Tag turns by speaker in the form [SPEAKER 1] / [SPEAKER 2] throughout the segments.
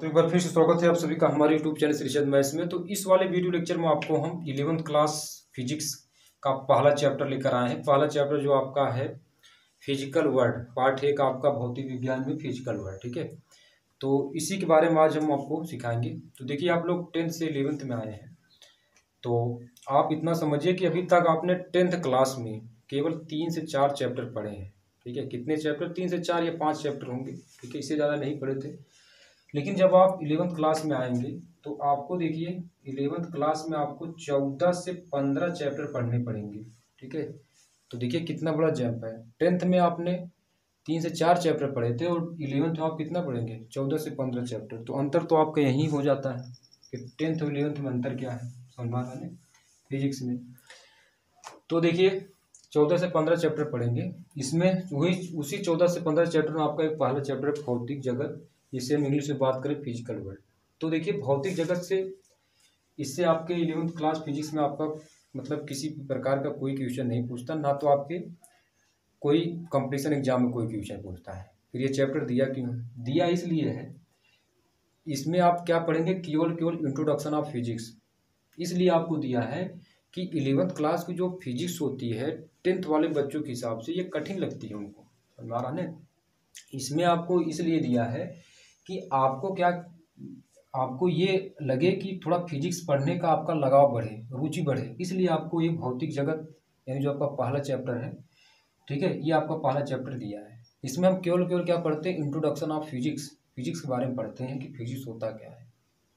[SPEAKER 1] तो एक बार फिर से स्वागत है आप सभी का हमारे यूट्यूब चैनल श्रीशद मैथ्स में। तो इस वाले वीडियो लेक्चर में आपको हम 11th क्लास फिजिक्स का पहला चैप्टर लेकर आए हैं। पहला चैप्टर जो आपका है फिजिकल वर्ल्ड, पार्ट 1 आपका भौतिक विज्ञान में फिजिकल वर्ल्ड, ठीक है। तो इसी के बारे में आज हम आपको सिखाएंगे। तो देखिए, आप लोग 10th से 11th में आए हैं, तो आप इतना समझिए कि अभी तक आपने 10th क्लास में केवल 3 से 4 चैप्टर पढ़े हैं, ठीक है। कितने चैप्टर? 3 से 4 या 5 चैप्टर होंगे, ठीक है, इससे ज़्यादा नहीं पढ़े थे। लेकिन जब आप 11th क्लास में आएंगे तो आपको देखिए 11th क्लास में आपको 14 से 15 चैप्टर पढ़ने पड़ेंगे, ठीक है। तो देखिए कितना बड़ा जंप है। 10th में आपने 3 से 4 चैप्टर पढ़े थे और 11th में आप कितना पढ़ेंगे? 14 से 15 चैप्टर। तो अंतर तो आपका यही हो जाता है कि 10th और 11th में अंतर क्या है, समझ रहे हैं फिजिक्स में। तो देखिए 14 से 15 चैप्टर पढ़ेंगे, इसमें वही उसी 14 से 15 चैप्टर में आपका एक पहला चैप्टर है भौतिक जगत, जिससे हम इंग्लिश में बात करें फिजिकल वर्ल्ड। तो देखिए भौतिक जगत से, इससे आपके 11th क्लास फिजिक्स में आपका मतलब किसी प्रकार का कोई क्वेश्चन नहीं पूछता, ना तो आपके कोई कंपटीशन एग्जाम में कोई क्वेश्चन पूछता है। फिर ये चैप्टर दिया क्यों? दिया इसलिए है, इसमें आप क्या पढ़ेंगे? केवल इंट्रोडक्शन ऑफ फिजिक्स। इसलिए आपको दिया है कि 11th क्लास की जो फिजिक्स होती है 10th वाले बच्चों के हिसाब से ये कठिन लगती है उनको, समझ रहा है। इसमें आपको इसलिए दिया है कि आपको क्या, आपको ये लगे कि थोड़ा फिजिक्स पढ़ने का आपका लगाव बढ़े, रुचि बढ़े, इसलिए आपको ये भौतिक जगत यानी जो आपका पहला चैप्टर है, ठीक है, ये आपका पहला चैप्टर दिया है। इसमें हम केवल क्या पढ़ते हैं? इंट्रोडक्शन ऑफ फिजिक्स, फिजिक्स के बारे में पढ़ते हैं कि फिजिक्स होता क्या है,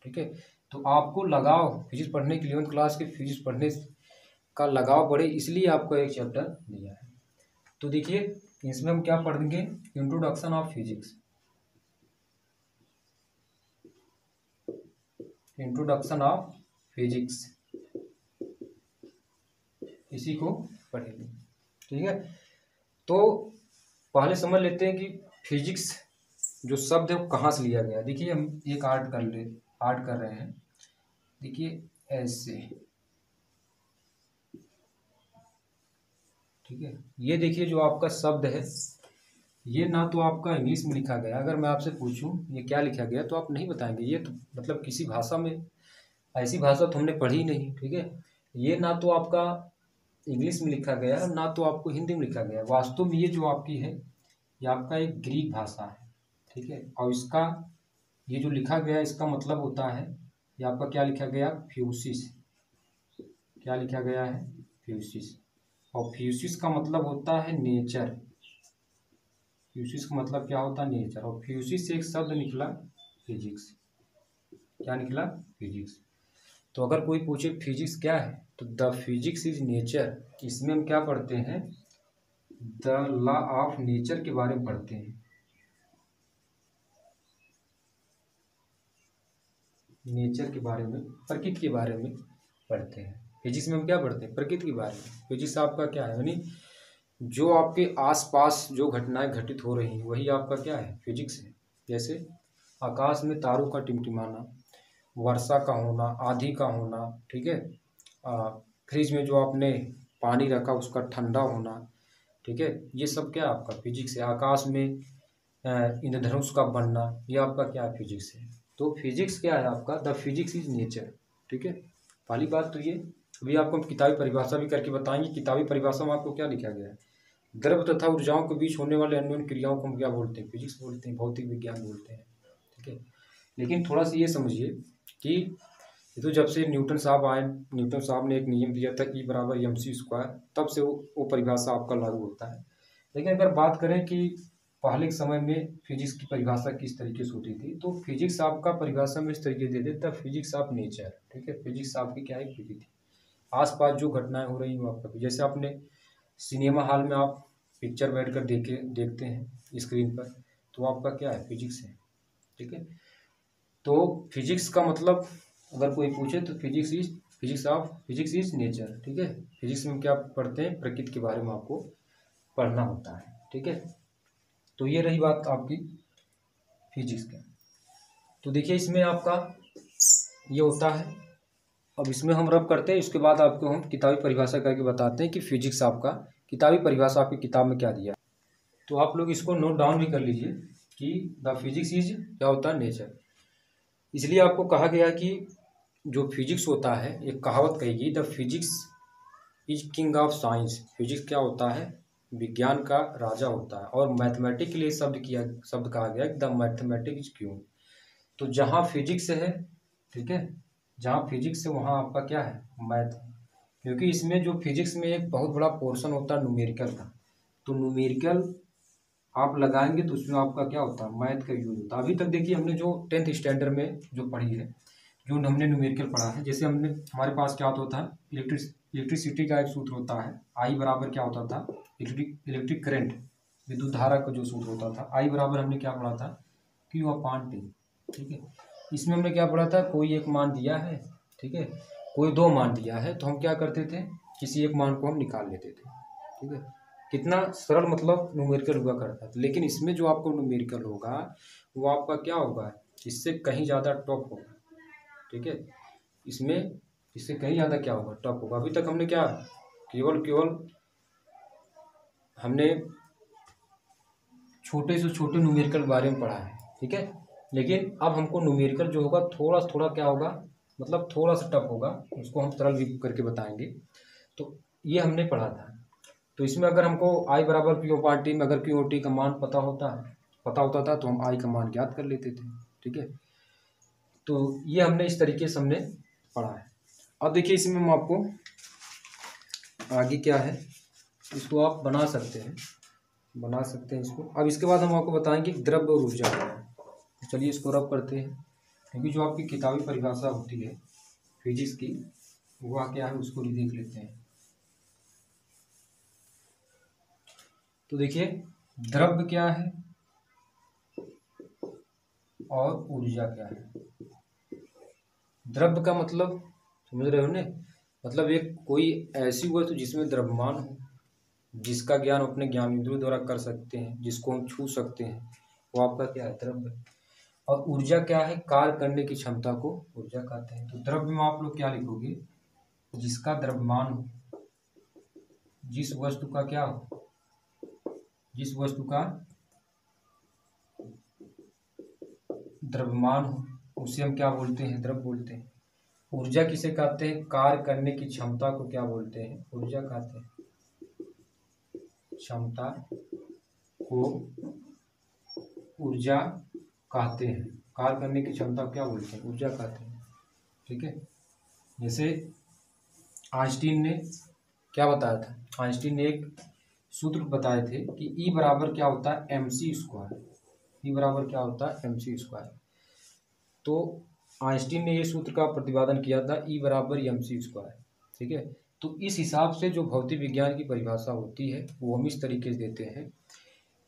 [SPEAKER 1] ठीक है। तो आपको लगाव फिजिक्स पढ़ने की 11th क्लास के फिजिक्स पढ़ने का लगाव बढ़े, इसलिए आपको एक चैप्टर दिया है। तो देखिए इसमें हम क्या पढ़ेंगे? Introduction of physics, introduction of physics, इसी को पढ़ेंगे, ठीक है। तो पहले समझ लेते हैं कि फिजिक्स जो शब्द है वो कहाँ से लिया गया। देखिए हम एक आर्ट कर रहे हैं, देखिए ऐसे, ठीक है। ये देखिए जो आपका शब्द है ये ना तो आपका इंग्लिश में लिखा गया, अगर मैं आपसे पूछूं ये क्या लिखा गया तो आप नहीं बताएंगे। ये तो मतलब किसी भाषा में, ऐसी भाषा तो हमने पढ़ी ही नहीं, ठीक है। ये ना तो आपका इंग्लिश में लिखा गया है, ना तो आपको हिंदी में लिखा गया है। वास्तव में ये जो आपकी है ये आपका एक ग्रीक भाषा है, ठीक है। और इसका ये जो लिखा गया है इसका मतलब होता है, ये आपका क्या लिखा गया? फ्यूसिस। क्या लिखा गया है? फ्यूसिस। और फ्यूसिस का मतलब होता है नेचर। फ्यूसिस का मतलब क्या होता है? नेचर। और फ्यूसिस से एक शब्द निकला फिजिक्स। क्या निकला? फिजिक्स। तो अगर कोई पूछे फिजिक्स क्या है तो द फिजिक्स इज नेचर। इसमें हम क्या पढ़ते हैं? द लॉ ऑफ नेचर के बारे में पढ़ते हैं। नेचर के बारे में, प्रकृति के बारे में पढ़ते हैं। फिजिक्स में हम क्या पढ़ते हैं? प्रकृति के बारे में। फिजिक्स आपका क्या है? यानी जो आपके आसपास जो घटनाएं घटित हो रही हैं वही आपका क्या है? फिजिक्स है। जैसे आकाश में तारों का टिमटिमाना, वर्षा का होना, आंधी का होना, ठीक है। फ्रिज में जो आपने पानी रखा उसका ठंडा होना, ठीक है, ये सब क्या आपका फिजिक्स है। आकाश में इंद्रधनुष का बनना, ये आपका क्या है? फिजिक्स है। तो फिजिक्स क्या है आपका? द फिजिक्स इज नेचर, ठीक है। पहली बात तो ये। अभी आपको हम किताबी परिभाषा भी करके बताएंगे। किताबी परिभाषा में आपको क्या लिखा गया है? द्रव तथा ऊर्जाओं के बीच होने वाले अन्योन्य क्रियाओं को हम क्या बोलते हैं? फिजिक्स बोलते हैं, भौतिक विज्ञान बोलते हैं, ठीक है। लेकिन थोड़ा सा ये समझिए कि ये तो जब से न्यूटन साहब आए, न्यूटन साहब ने एक नियम दिया था E = mc², तब से वो परिभाषा आपका लागू होता है। लेकिन अगर बात करें कि पहले के समय में फिजिक्स की परिभाषा किस तरीके से होती थी, तो फिजिक्स आपका परिभाषा में इस तरीके दे देता है, फिजिक्स ऑफ नेचर, ठीक है। फिजिक्स आपकी क्या है? प्रकृति। आसपास जो घटनाएं हो रही हैं आपका, जैसे आपने सिनेमा हॉल में आप पिक्चर बैठ कर देखते हैं स्क्रीन पर, तो आपका क्या है? फिजिक्स है, ठीक है। तो फिजिक्स का मतलब अगर कोई पूछे तो फिजिक्स इज नेचर, ठीक है। फिजिक्स में क्या पढ़ते हैं? प्रकृति के बारे में आपको पढ़ना होता है, ठीक है। तो ये रही बात आपकी फिजिक्स का। तो देखिए इसमें आपका ये होता है। अब इसमें हम रब करते हैं, इसके बाद आपको हम किताबी परिभाषा करके बताते हैं कि फिजिक्स आपका किताबी परिभाषा आपकी किताब में क्या दिया। तो आप लोग इसको नोट डाउन भी कर लीजिए कि द फिजिक्स इज क्या होता है? नेचर। इसलिए आपको कहा गया कि जो फिजिक्स होता है, एक कहावत कही गई, the physics is king of science. Physics क्या होता है? विज्ञान का राजा होता है। और मैथमेटिक्स के लिए शब्द कहा गया द मैथमेटिक्स इज क्यून। तो जहाँ फिजिक्स है, ठीक है, जहाँ फिजिक्स है वहाँ आपका क्या है? मैथ। क्योंकि इसमें जो फिजिक्स में एक बहुत बड़ा पोर्शन होता है न्यूमेरिकल का। तो न्यूमेरिकल आप लगाएंगे तो उसमें आपका क्या होता है? मैथ का यूज होता है। अभी तक देखिए हमने जो 10th स्टैंडर्ड में जो पढ़ी है, जो हमने न्यूमेरिकल पढ़ा है, जैसे हमारे पास क्या होता था? इलेक्ट्रिसिटी का एक सूत्र होता है, आई बराबर क्या होता था? इलेक्ट्रिक करंट, विद्युत धारा का जो सूत्र होता था, आई बराबर हमने क्या पढ़ा था? क्यू अपान टी। ठीक है, इसमें हमने क्या पढ़ा था? कोई एक मान दिया है, ठीक है, कोई दो मान दिया है, तो हम क्या करते थे? किसी एक मान को हम निकाल लेते थे। ठीक है, कितना सरल मतलब न्यूमेरिकल हुआ करता था। लेकिन इसमें जो आपको न्यूमेरिकल होगा वो आपका क्या होगा? इससे कहीं ज़्यादा टफ होगा। ठीक है, इसमें इससे कहीं ज़्यादा क्या होगा? टफ होगा। अभी तक हमने क्या केवल हमने छोटे से छोटे न्यूमेरिकल बारे में पढ़ा है। ठीक है, लेकिन अब हमको न्यूमेरिकल जो होगा थोड़ा क्या होगा, मतलब थोड़ा सा टफ होगा, उसको हम सरल भी करके बताएंगे। तो ये हमने पढ़ा था। तो इसमें अगर हमको आई बराबर क्यू अपान टी में अगर क्यू और टी का मान पता होता था तो हम आई का मान ज्ञात कर लेते थे। ठीक है, तो ये हमने इस तरीके से हमने पढ़ा है। अब देखिए इसमें हम आपको आगे क्या है, इसको आप बना सकते हैं इसको। अब इसके बाद हम आपको बताएंगे द्रव्य और ऊर्जा क्या है। तो चलिए इसको रब करते हैं, क्योंकि जो आपकी किताबी परिभाषा होती है फिजिक्स की, वह क्या है उसको भी देख लेते हैं। तो देखिए द्रव्य क्या है और ऊर्जा क्या है। द्रव्य का मतलब समझ रहे हो ने? मतलब एक कोई ऐसी वस्तु जिसमें द्रव्यमान हो, जिसका ज्ञान अपने ज्ञानेंद्रियों द्वारा कर सकते हैं, जिसको हम छू सकते हैं, वो आपका क्या है? द्रव्य। और ऊर्जा क्या है? कार्य करने की क्षमता को ऊर्जा कहते हैं। तो द्रव्य में आप लोग क्या लिखोगे? जिसका द्रव्यमान हो, जिस वस्तु का क्या हो? जिस वस्तु का द्रव्यमान हो उसे हम क्या बोलते हैं? द्रव्य बोलते हैं। ऊर्जा किसे कहते हैं? कार्य करने की क्षमता को क्या बोलते हैं? ऊर्जा कहते हैं। क्षमता को ऊर्जा कहते हैं। कार्य करने की क्षमता को क्या बोलते हैं? ऊर्जा कहते हैं। ठीक है, जैसे आइंस्टीन ने क्या बताया था? आइंस्टीन ने एक सूत्र बताए थे कि ई बराबर क्या होता है? M C square. ई बराबर क्या होता है? M C square. तो आइंस्टीन ने ये सूत्र का प्रतिपादन किया था, ई बराबर एम सी स्क्वायर। ठीक है, तो इस हिसाब से जो भौतिक विज्ञान की परिभाषा होती है वो हम इस तरीके से देते हैं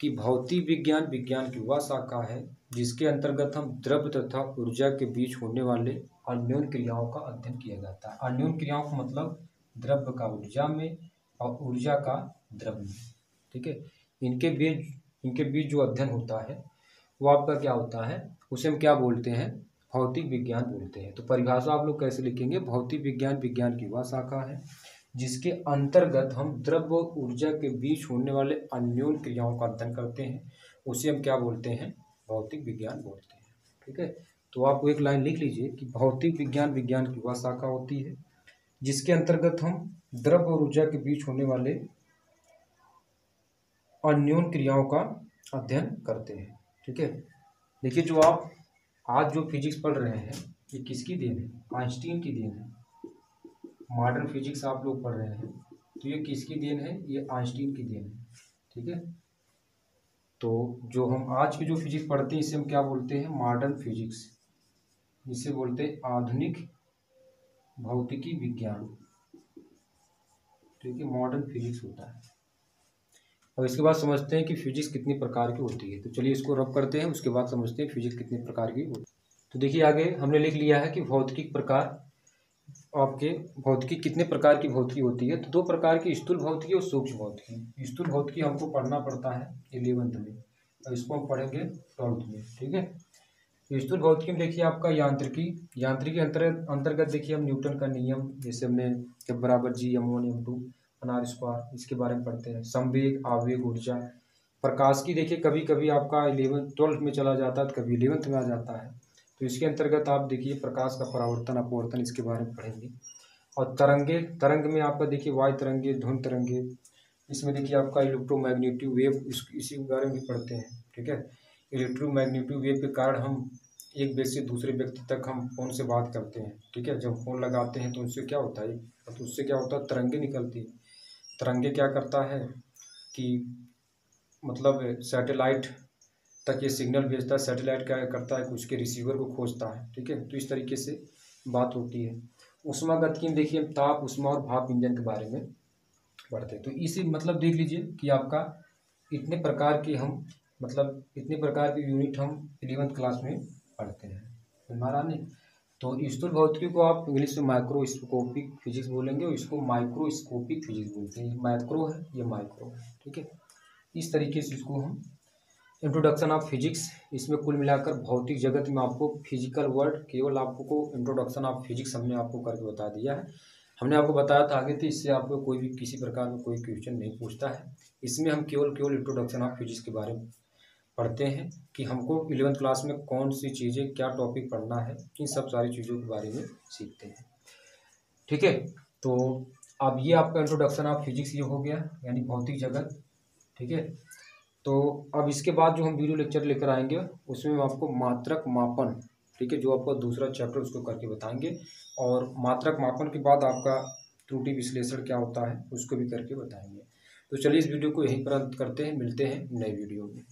[SPEAKER 1] कि भौतिक विज्ञान विज्ञान की वह शाखा है जिसके अंतर्गत हम द्रव्य तथा ऊर्जा के बीच होने वाले अन्योन्य क्रियाओं का अध्ययन किया जाता है। अन्योन्य क्रियाओं का मतलब द्रव्य का ऊर्जा में और ऊर्जा का द्रव्य में। ठीक है, इनके बीच जो अध्ययन होता है वो आपका क्या होता है? उसे हम क्या बोलते हैं? भौतिक विज्ञान बोलते हैं। तो परिभाषा आप लोग कैसे लिखेंगे? भौतिक विज्ञान विज्ञान की वह शाखा है जिसके अंतर्गत हम द्रव्य और ऊर्जा के बीच होने वाले अन्योन्य क्रियाओं का अध्ययन करते हैं, उसे हम क्या बोलते हैं? भौतिक विज्ञान बोलते हैं। ठीक है, तो आप एक लाइन लिख लीजिए कि भौतिक विज्ञान विज्ञान की वह शाखा होती है जिसके अंतर्गत हम द्रव्य और ऊर्जा के बीच होने वाले अन्योन्य क्रियाओं का अध्ययन करते हैं। ठीक है, देखिए जो आप आज जो फिजिक्स पढ़ रहे हैं ये किसकी देन है? आइंस्टीन की देन है। मॉडर्न फिजिक्स आप लोग पढ़ रहे हैं तो ये किसकी देन है? ये आइंस्टीन की देन है। ठीक है, तो जो हम आज की जो फिजिक्स पढ़ते हैं इसे हम क्या बोलते हैं? Modern physics. जिसे बोलते हैं आधुनिक भौतिकी विज्ञान। ठीक है, मॉडर्न फिजिक्स होता है। अब इसके बाद समझते हैं कि फिजिक्स कितनी प्रकार की होती है। तो चलिए इसको रब करते हैं, उसके बाद समझते हैं फिजिक्स कितनी प्रकार की होती है। तो देखिए आगे हमने लिख लिया है कि भौतिकी प्रकार, आपके भौतिकी कितने प्रकार की भौतिकी होती है। तो दो प्रकार की, स्थूल भौतिकी और सूक्ष्म भौतिकी। स्थूल भौतिकी हमको पढ़ना पड़ता है 11th में और इसको हम पढ़ेंगे 12th में। ठीक है, तो स्थूल भौतिकी में देखिए आपका यांत्रिकी अंतर्गत देखिए हम न्यूटन का नियम, जैसे हमने F बराबर G m1 m2 अनार स्क्वायर, इसके बारे में पढ़ते हैं। संवेग, आवेग, ऊर्जा, प्रकाश की देखिए कभी कभी आपका 11th 12th में चला जाता है तो कभी 11th में आ जाता है। तो इसके अंतर्गत आप देखिए प्रकाश का परावर्तन अपवर्तन इसके बारे में पढ़ेंगे। और तरंग में आपका देखिए वायु तरंगे, ध्वनि तरंगे, इसमें देखिए आपका इलेक्ट्रोमैग्नेटिक वेव इसी के बारे में भी पढ़ते हैं। ठीक है, इलेक्ट्रोमैग्नेटिक वेव के कारण हम एक व्यक्ति से दूसरे व्यक्ति तक हम फ़ोन से बात करते हैं। ठीक है, जब फ़ोन लगाते हैं तो उससे क्या होता है, तो उससे क्या होता है, तरंगे निकलती है। तरंगे क्या करता है कि मतलब सैटेलाइट तक ये सिग्नल भेजता है। सैटेलाइट क्या करता है कि उसके रिसीवर को खोजता है। ठीक है, तो इस तरीके से बात होती है। ऊष्मागतिकी में देखिए ताप, ऊष्मा और भाप इंजन के बारे में पढ़ते हैं। तो इसी मतलब देख लीजिए कि आपका इतने प्रकार के हम मतलब इतने प्रकार के यूनिट हम 11th क्लास में पढ़ते हैं। हमारा नहीं तो स्थूल भौतिकी को आप इंग्लिश में माइक्रोस्कोपिक फिजिक्स बोलेंगे और इसको माइक्रोस्कोपिक फिजिक्स बोलते हैं। ये माइक्रो है, ये माइक्रो है। ठीक है, इस तरीके से इसको हम इंट्रोडक्शन ऑफ फिजिक्स, इसमें कुल मिलाकर भौतिक जगत में आपको फिजिकल वर्ड केवल आपको इंट्रोडक्शन ऑफ फिजिक्स हमने आपको करके बता दिया है। हमने आपको बताया था आगे, तो इससे आपको कोई भी किसी प्रकार का कोई क्वेश्चन नहीं पूछता है। इसमें हम केवल इंट्रोडक्शन ऑफ फिजिक्स के बारे में पढ़ते हैं कि हमको 11th क्लास में कौन सी चीज़ें, क्या टॉपिक पढ़ना है, इन सब सारी चीज़ों के बारे में सीखते हैं। ठीक है, तो अब ये आपका इंट्रोडक्शन ऑफ फिजिक्स ये हो गया, यानी भौतिक जगत। ठीक है, तो अब इसके बाद जो हम वीडियो लेक्चर लेकर आएंगे उसमें हम आपको मात्रक मापन, ठीक है, जो आपका दूसरा चैप्टर उसको करके बताएंगे। और मात्रक मापन के बाद आपका त्रुटि विश्लेषण क्या होता है उसको भी करके बताएंगे। तो चलिए इस वीडियो को यहीं पर अंत करते हैं, मिलते हैं नए वीडियो में।